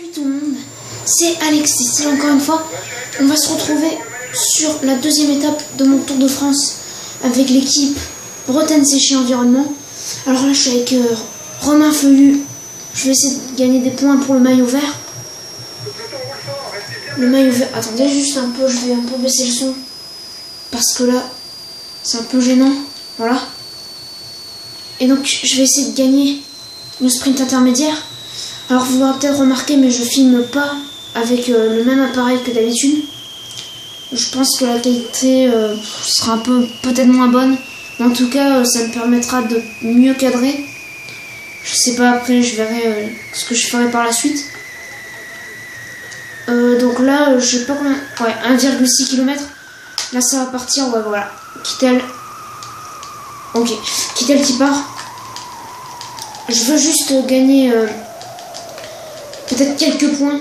Salut tout le monde, c'est Alex ici encore une fois. On va se retrouver sur la deuxième étape de mon Tour de France avec l'équipe Bretagne Séché Environnement. Alors là je suis avec Romain Feuillu. Je vais essayer de gagner des points pour le maillot vert. Le maillot vert, attendez juste un peu, je vais un peu baisser le son. Parce que là, c'est un peu gênant, voilà. Et donc je vais essayer de gagner le sprint intermédiaire. Alors vous l'aurez peut-être remarqué, mais je filme pas avec le même appareil que d'habitude. Je pense que la qualité sera un peu peut-être moins bonne, mais en tout cas ça me permettra de mieux cadrer. Je sais pas, après je verrai ce que je ferai par la suite. Donc là je sais pas combien, ouais, 1,6 km. Là ça va partir, ouais voilà, Kittel. Ok, Kittel qui part. Je veux juste gagner peut-être quelques points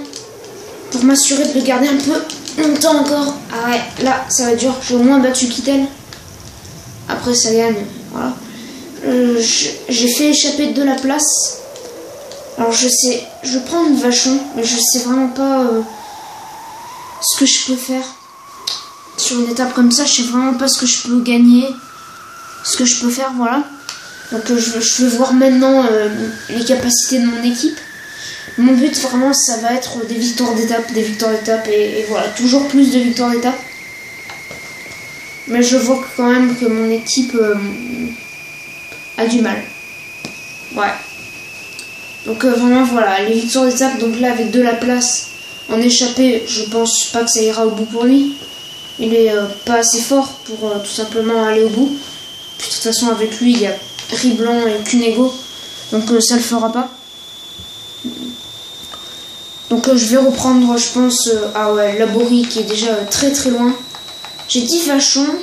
pour m'assurer de le garder un peu longtemps encore. Ah ouais, là ça va être dur, j'ai au moins battu Kittel. Après ça gagne, voilà. J'ai fait échapper de la place. Alors je sais, je prends une Vachon, mais je sais vraiment pas ce que je peux faire. Sur une étape comme ça, je sais vraiment pas ce que je peux gagner, ce que je peux faire, voilà. Donc je vais voir maintenant les capacités de mon équipe. Mon but vraiment ça va être des victoires d'étape, et voilà, toujours plus de victoires d'étape. Mais je vois quand même que mon équipe a du mal. Ouais. Donc vraiment voilà, les victoires d'étape, donc là avec de la place en échappée, je pense pas que ça ira au bout pour lui. Il est pas assez fort pour tout simplement aller au bout. Puis de toute façon avec lui il y a Riblan et Cunego, donc ça le fera pas. Donc je vais reprendre, je pense, ah ouais, Laborie qui est déjà très très loin. J'ai 10 Vachons,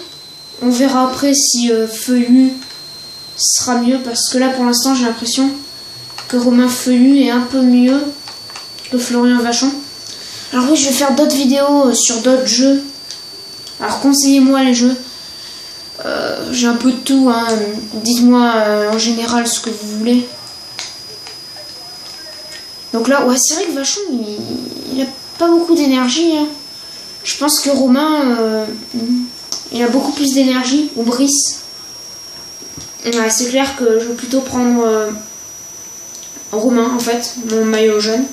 on verra après si Feuillu sera mieux, parce que là pour l'instant j'ai l'impression que Romain Feuillu est un peu mieux que Florian Vachon. Alors oui, je vais faire d'autres vidéos sur d'autres jeux, alors conseillez-moi les jeux. J'ai un peu de tout, hein. Dites-moi en général ce que vous voulez. Donc là, ouais, c'est vrai que Vachon, il a pas beaucoup d'énergie. Hein. Je pense que Romain, il a beaucoup plus d'énergie, ou Brice. Ouais, c'est clair que je vais plutôt prendre Romain, en fait, mon maillot jaune.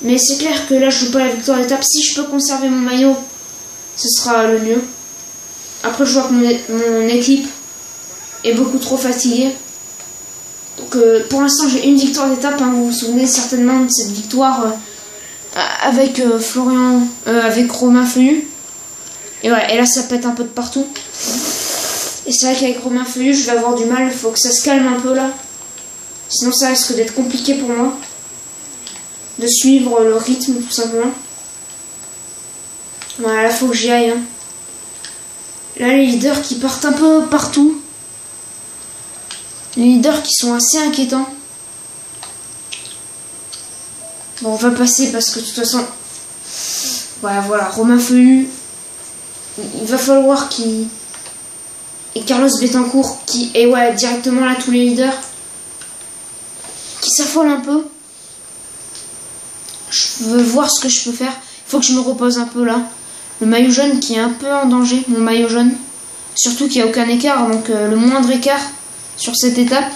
Mais c'est clair que là, je joue pas la victoire d'étape. Si je peux conserver mon maillot, ce sera le mieux. Après, je vois que mon équipe est beaucoup trop fatiguée. Donc, pour l'instant, j'ai une victoire d'étape. Hein. Vous vous souvenez certainement de cette victoire avec avec Romain Feuillu. Et ouais, et là, ça pète un peu de partout. Et c'est vrai qu'avec Romain Feuillu, je vais avoir du mal. Il faut que ça se calme un peu là. Sinon, ça risque d'être compliqué pour moi de suivre le rythme, tout simplement. Voilà, là, faut que j'y aille. Hein. Là, les leaders qui partent un peu partout. Les leaders qui sont assez inquiétants. Bon, on va passer parce que de toute façon... Voilà, Romain Feuillu. Il va falloir qu'il... Et Carlos Betancourt qui... Et ouais, directement là, tous les leaders qui s'affolent un peu. Je veux voir ce que je peux faire. Il faut que je me repose un peu là. Le maillot jaune qui est un peu en danger, mon maillot jaune. Surtout qu'il n'y a aucun écart, donc le moindre écart sur cette étape,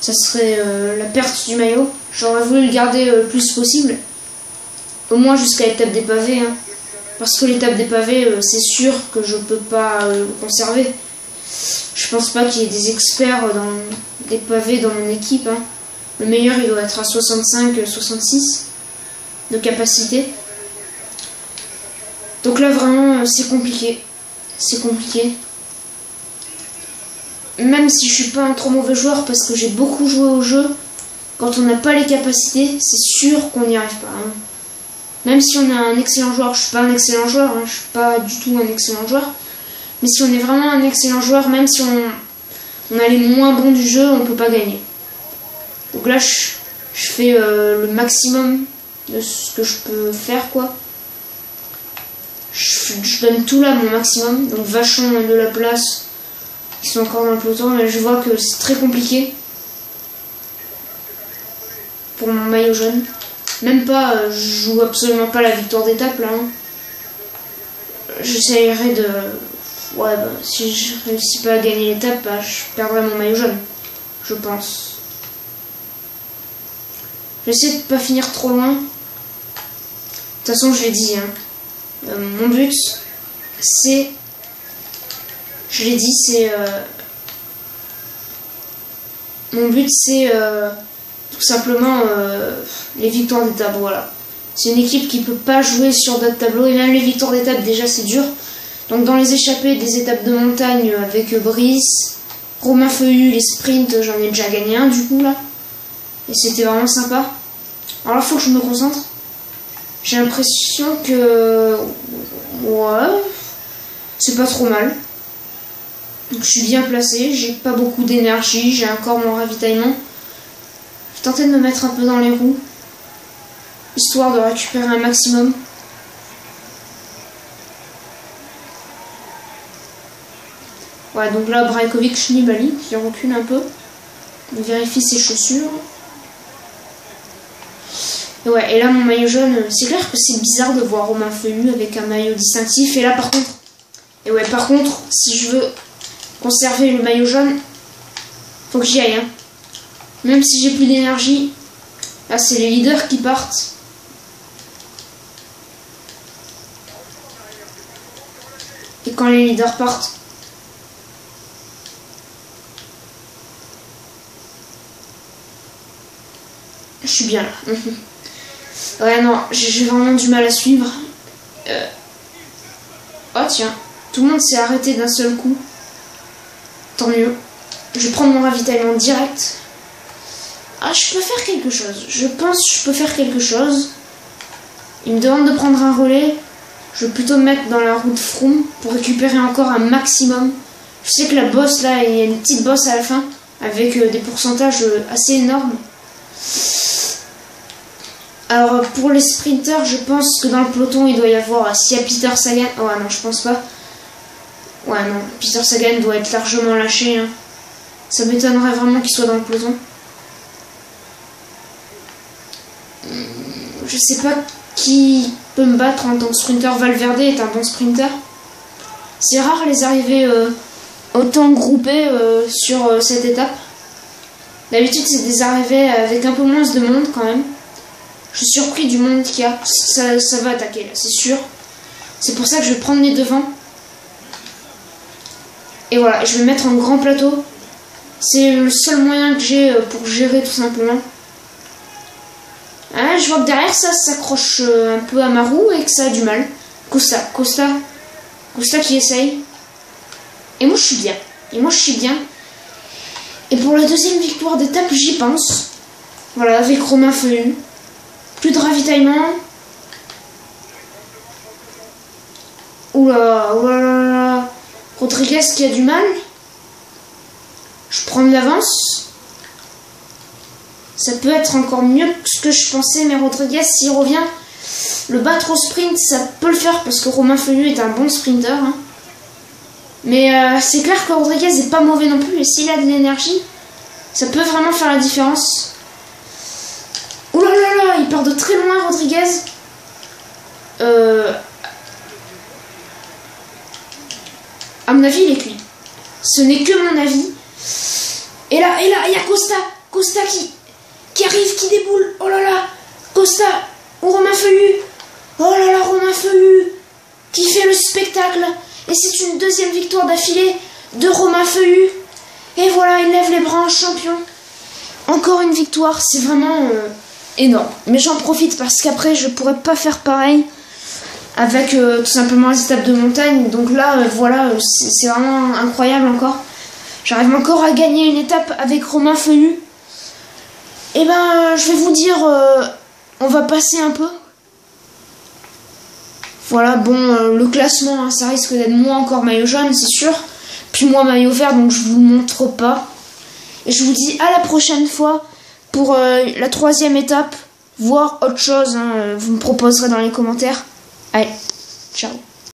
ça serait la perte du maillot. J'aurais voulu le garder le plus possible, au moins jusqu'à l'étape des pavés. Hein. Parce que l'étape des pavés, c'est sûr que je peux pas le conserver. Je pense pas qu'il y ait des experts dans des pavés dans mon équipe. Hein. Le meilleur, il doit être à 65-66 de capacité. Donc là vraiment c'est compliqué. C'est compliqué. Même si je suis pas un trop mauvais joueur parce que j'ai beaucoup joué au jeu, quand on n'a pas les capacités, c'est sûr qu'on n'y arrive pas. Hein. Même si on a un excellent joueur, je suis pas un excellent joueur, hein, je suis pas du tout un excellent joueur. Mais si on est vraiment un excellent joueur, même si on a les moins bons du jeu, on peut pas gagner. Donc là je fais le maximum de ce que je peux faire, quoi. Je donne tout là, mon maximum. Donc Vachon de la place, ils sont encore dans le peloton, mais je vois que c'est très compliqué. pour mon maillot jaune. Même pas, je joue absolument pas la victoire d'étape là. Hein. J'essayerai de... Ouais, bah, si je réussis pas à gagner l'étape, bah, je perdrai mon maillot jaune. Je pense. J'essaie de pas finir trop loin. De toute façon, je l'ai dit. Hein. Mon but, c'est... Je l'ai dit, c'est... Mon but, c'est tout simplement les victoires d'étape. Voilà. C'est une équipe qui peut pas jouer sur d'autres tableaux. Et même les victoires d'étape, déjà, c'est dur. Donc dans les échappées des étapes de montagne avec Brice, Romain Feuillu, les sprints, j'en ai déjà gagné un du coup là. Et c'était vraiment sympa. Alors là, faut que je me concentre. J'ai l'impression que... Ouais... C'est pas trop mal. Donc je suis bien placé, j'ai pas beaucoup d'énergie, j'ai encore mon ravitaillement. Je vais tenter de me mettre un peu dans les roues. Histoire de récupérer un maximum. Ouais, donc là, Brajkovic Nibali, qui recule un peu. On vérifie ses chaussures. Et ouais, et là, mon maillot jaune, c'est clair que c'est bizarre de voir Romain Feuillu avec un maillot distinctif. Et là, par contre... Et ouais, par contre, si je veux conserver le maillot jaune, faut que j'y aille. Hein. Même si j'ai plus d'énergie, là, c'est les leaders qui partent. Et quand les leaders partent, je suis bien là. Ouais, non, j'ai vraiment du mal à suivre. Oh, tiens, tout le monde s'est arrêté d'un seul coup. Tant mieux. Je vais prendre mon ravitaillement direct. Ah, je peux faire quelque chose. Je pense que je peux faire quelque chose. Il me demande de prendre un relais. Je vais plutôt me mettre dans la roue de Froome pour récupérer encore un maximum. Je sais que la bosse, là, il y a une petite bosse à la fin avec des pourcentages assez énormes. Alors pour les sprinters, je pense que dans le peloton il doit y avoir, s'il y a Peter Sagan, oh non je pense pas. Ouais non, Peter Sagan doit être largement lâché. Hein. Ça m'étonnerait vraiment qu'il soit dans le peloton. Je sais pas qui peut me battre en tant que sprinter. Valverde est un bon sprinter. C'est rare les arrivées autant groupées sur cette étape. D'habitude c'est des arrivées avec un peu moins de monde quand même. Je suis surpris du monde qu'il y a. Ça va attaquer là, c'est sûr. C'est pour ça que je vais prendre les devants. Et voilà, je vais me mettre en grand plateau. C'est le seul moyen que j'ai pour gérer tout simplement. Ah, je vois que derrière ça s'accroche un peu à ma roue et que ça a du mal. Costa qui essaye. Et moi je suis bien. Et pour la deuxième victoire d'étape, j'y pense. Voilà, avec Romain Feuillu. Plus de ravitaillement. Oula. Rodriguez qui a du mal. Je prends de l'avance. Ça peut être encore mieux que ce que je pensais, mais Rodriguez, s'il revient, le battre au sprint, ça peut le faire parce que Romain Feuillu est un bon sprinter. Hein. Mais c'est clair que Rodriguez n'est pas mauvais non plus, et s'il a de l'énergie, ça peut vraiment faire la différence. Oh là là là, il part de très loin, Rodriguez. À mon avis, il est cuit. Ce n'est que mon avis. Et là, il y a Costa qui arrive, qui déboule. Oh là là, Costa ou Romain Feuillu. Oh là là, Romain Feuillu qui fait le spectacle. Et c'est une deuxième victoire d'affilée de Romain Feuillu. Et voilà, il lève les bras en champion. Encore une victoire, c'est vraiment énorme. Mais j'en profite parce qu'après, je pourrais pas faire pareil avec tout simplement les étapes de montagne. Donc là, voilà, c'est vraiment incroyable encore. J'arrive encore à gagner une étape avec Romain Feuillu. Et ben, je vais vous dire, on va passer un peu. Voilà, bon, le classement, hein, ça risque d'être moi encore maillot jaune, c'est sûr. Puis moi maillot vert, donc je vous montre pas. Et je vous dis à la prochaine fois pour la troisième étape, voire autre chose. Hein, vous me proposerez dans les commentaires. Allez, ciao.